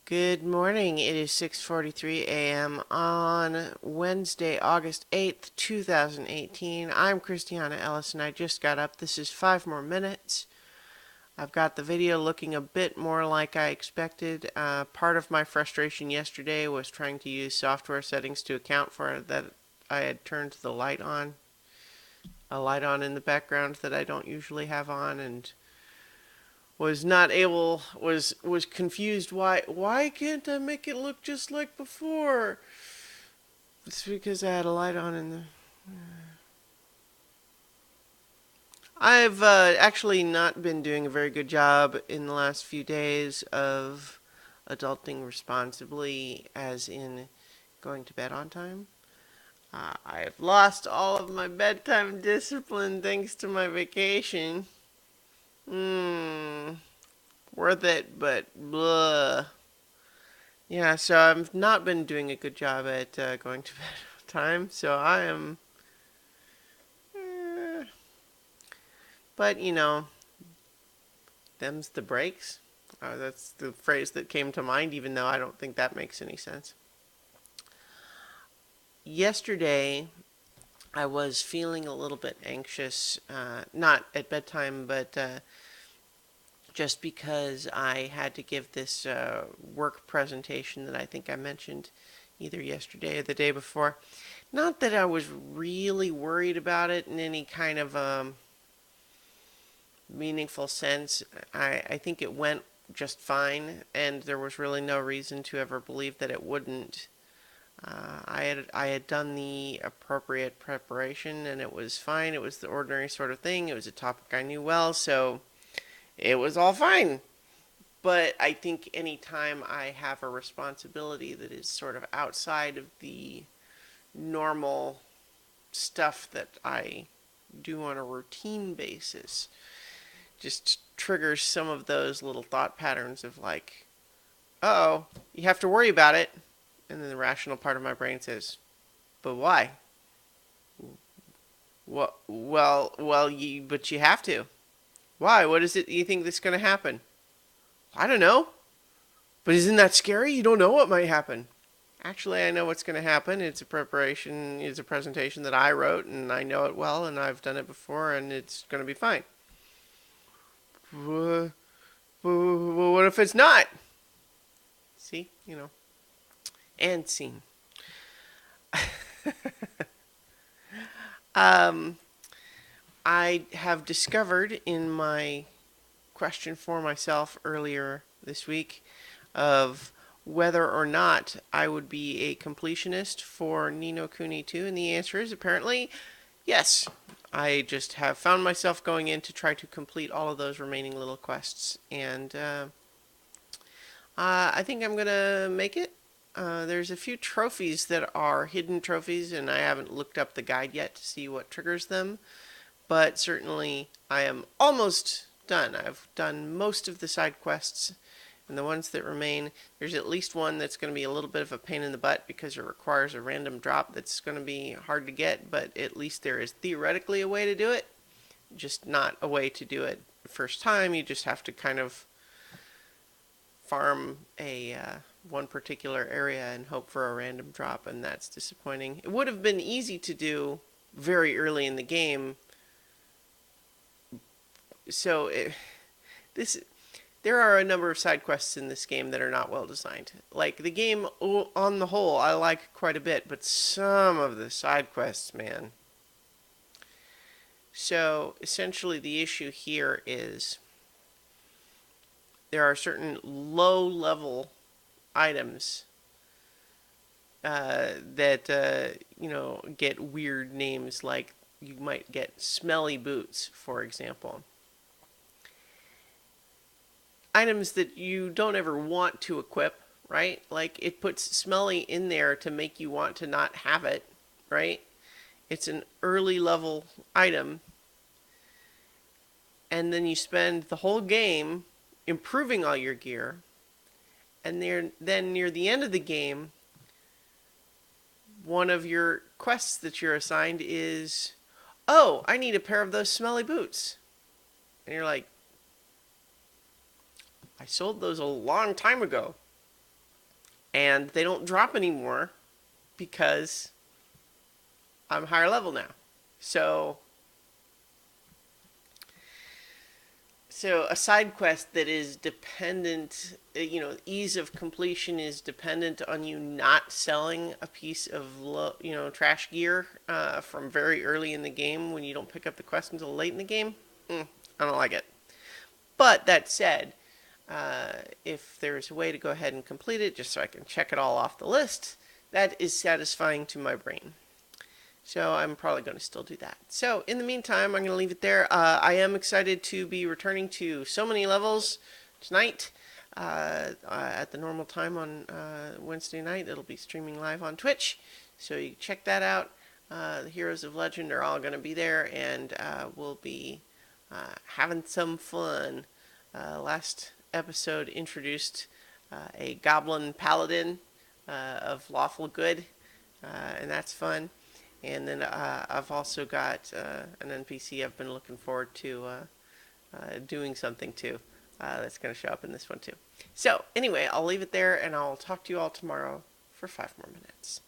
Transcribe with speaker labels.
Speaker 1: Good morning. It is 6:43 a.m. on Wednesday, August 8th, 2018. I'm Christiana Ellis and I just got up. This is 5 more minutes. I've got the video looking a bit more like I expected. Part of my frustration yesterday was trying to use software settings to account for that I had turned the light on, a light on in the background that I don't usually have on, and was confused. Why can't I make it look just like before? It's because I had a light on in the. I've actually not been doing a very good job in the last few days of adulting responsibly, as in going to bed on time. I've lost all of my bedtime discipline thanks to my vacation. Hmm, worth it, but blah. Yeah, so I've not been doing a good job at going to bed on time, so I am. eh, but, them's the breaks. That's the phrase that came to mind, even though I don't think that makes any sense. Yesterday, I was feeling a little bit anxious, not at bedtime, but just because I had to give this work presentation that I think I mentioned either yesterday or the day before. Not that I was really worried about it in any kind of meaningful sense. I think it went just fine, and there was really no reason to ever believe that it wouldn't. I had done the appropriate preparation, and it was fine. It was the ordinary sort of thing. It was a topic I knew well, so it was all fine. But I think anytime I have a responsibility that is sort of outside of the normal stuff that I do on a routine basis, just triggers some of those little thought patterns of like, oh, you have to worry about it. And then the rational part of my brain says, but why? But you have to. Why? What is it you think that's going to happen? I don't know. But isn't that scary? You don't know what might happen. Actually, I know what's going to happen. It's a preparation, it's a presentation that I wrote, and I know it well, and I've done it before, and it's going to be fine. Well, what if it's not? See? And scene. Um, I have discovered in my question for myself earlier this week of whether or not I would be a completionist for Ni no Kuni 2, and the answer is apparently yes. I just have found myself going in to try to complete all of those remaining little quests, and I think I'm gonna make it. There's a few trophies that are hidden trophies, and I haven't looked up the guide yet to see what triggers them, but certainly I am almost done. I've done most of the side quests, and the ones that remain, there's at least one that's going to be a little bit of a pain in the butt because it requires a random drop that's going to be hard to get, but at least there is theoretically a way to do it, just not a way to do it the first time. You just have to kind of farm a one particular area and hope for a random drop, and that's disappointing. It would have been easy to do very early in the game, so this there are a number of side quests in this game that are not well designed. Like, the game on the whole I like quite a bit, but some of the side quests, man. So essentially the issue here is there are certain low level items that get weird names. Like, you might get smelly boots, for example. Items that you don't ever want to equip, right? Like, it puts smelly in there to make you want to not have it, right? It's an early level item, and then you spend the whole game improving all your gear, and then near the end of the game, one of your quests that you're assigned is, oh, I need a pair of those smelly boots. And you're like, I sold those a long time ago. and they don't drop anymore because I'm higher level now. So a side quest that is dependent, ease of completion is dependent on you not selling a piece of trash gear from very early in the game when you don't pick up the quest until late in the game. I don't like it. But that said, if there's a way to go ahead and complete it just so I can check it all off the list, that is satisfying to my brain. So I'm probably going to still do that. So in the meantime, I'm going to leave it there. I am excited to be returning to so many levels tonight at the normal time on Wednesday night. It'll be streaming live on Twitch, so you can check that out. The Heroes of Legend are all going to be there, and we'll be having some fun. Last episode introduced a Goblin Paladin of lawful good, and that's fun. And then I've also got an NPC I've been looking forward to doing something to that's going to show up in this one too. So anyway, I'll leave it there, and I'll talk to you all tomorrow for 5 more minutes.